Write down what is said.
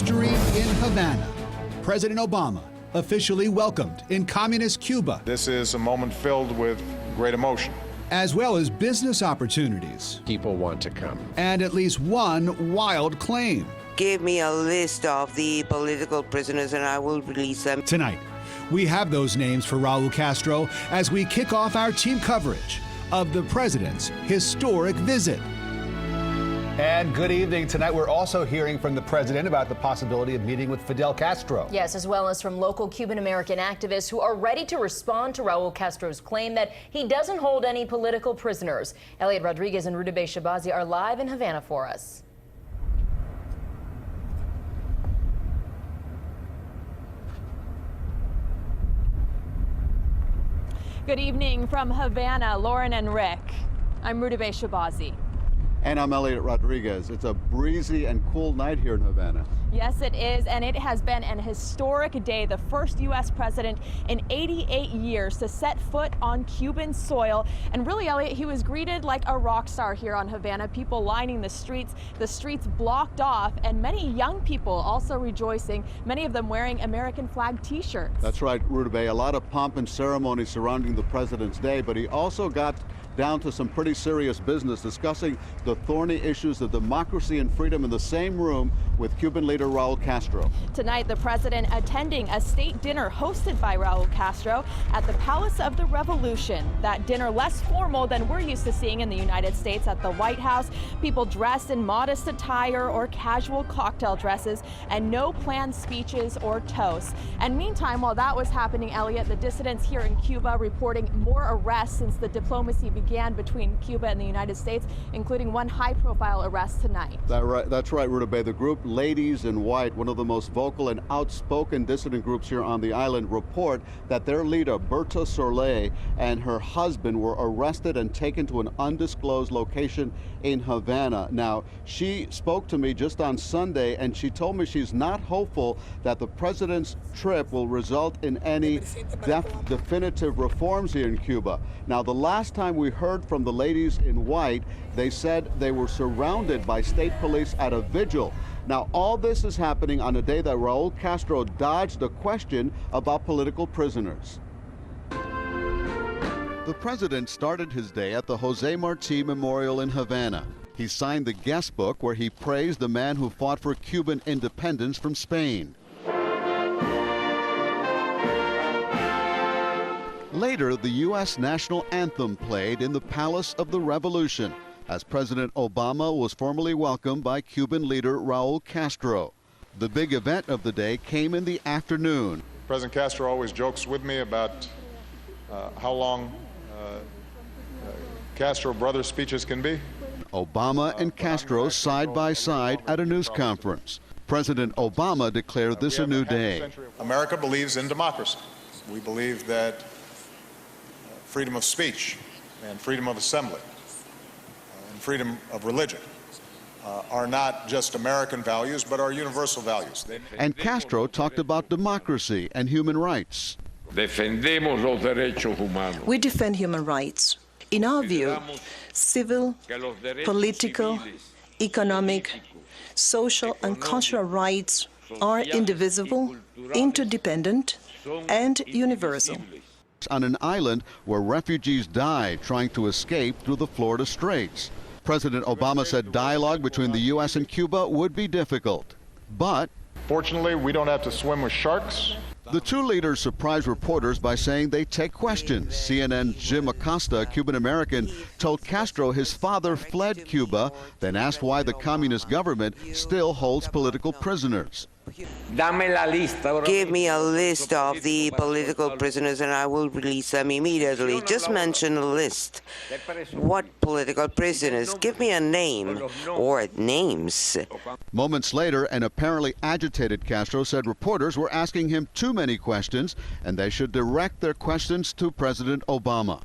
History in Havana. President Obama officially welcomed in communist Cuba. This is a moment filled with great emotion. As well as business opportunities. People want to come. And at least one wild claim. Give me a list of the political prisoners and I will release them. Tonight, we have those names for Raul Castro as we kick off our team coverage of the president's historic visit. And good evening. Tonight we're also hearing from the president about the possibility of meeting with Fidel Castro. Yes, as well as from local Cuban-American activists who are ready to respond to Raul Castro's claim that he doesn't hold any political prisoners. Elliot Rodriguez and Rudabeh Shabazi are live in Havana for us. Good evening from Havana, Lauren and Rick. I'm Rudabeh Shabazi. And I'm Elliot Rodriguez. It's a breezy and cool night here in Havana. Yes, it is, and it has been an historic day. The first U.S. president in 88 years to set foot on Cuban soil. And really, Elliot, he was greeted like a rock star here on Havana. People lining the streets blocked off, and many young people also rejoicing, many of them wearing American flag T-shirts. That's right, Rudabeh. A lot of pomp and ceremony surrounding the president's day, but he also got down to some pretty serious business, discussing the thorny issues of democracy and freedom in the same room with Cuban leader Raul Castro. Tonight, the president attending a state dinner hosted by Raul Castro at the Palace of the Revolution. That dinner less formal than we're used to seeing in the United States at the White House. People dressed in modest attire or casual cocktail dresses, and no planned speeches or toasts. And meantime, while that was happening, Elliot, the dissidents here in Cuba reporting more arrests since the diplomacy began between Cuba and the United States, including one high-profile arrest tonight. That's right, Rudabeh. The group Ladies in White, one of the most vocal and outspoken dissident groups here on the island, report that their leader, Berta Soler, and her husband were arrested and taken to an undisclosed location in Havana. Now, she spoke to me just on Sunday, and she told me she's not hopeful that the president's trip will result in any definitive reforms here in Cuba. Now, the last time we heard from the Ladies in White, they said they were surrounded by state police at a vigil. Now, all this is happening on a day that Raul Castro dodged a question about political prisoners. The president started his day at the Jose Marti Memorial in Havana. He signed the guest book where he praised the man who fought for Cuban independence from Spain. Later, the U.S. national anthem played in the Palace of the Revolution as President Obama was formally welcomed by Cuban leader Raul Castro. The big event of the day came in the afternoon. President Castro always jokes with me about how long Castro brothers' speeches can be. Obama and Castro side by side at a news conference. President Obama declared this a new day. America believes in democracy. We believe that freedom of speech and freedom of assembly and freedom of religion are not just American values, but are universal values. And Castro talked about democracy and human rights. We defend human rights. In our view, civil, political, economic, social, and cultural rights are indivisible, interdependent, and universal. On an island where refugees died trying to escape through the Florida Straits. President Obama said dialogue between the U.S. and Cuba would be difficult. But fortunately, we don't have to swim with sharks. The two leaders surprised reporters by saying they take questions. CNN's Jim Acosta, a Cuban-American, told Castro his father fled Cuba, then asked why the communist government still holds political prisoners. Give me a list of the political prisoners and I will release them immediately. Just mention a list. What political prisoners? Give me a name or names. Moments later, an apparently agitated Castro said reporters were asking him too many questions and they should direct their questions to President Obama.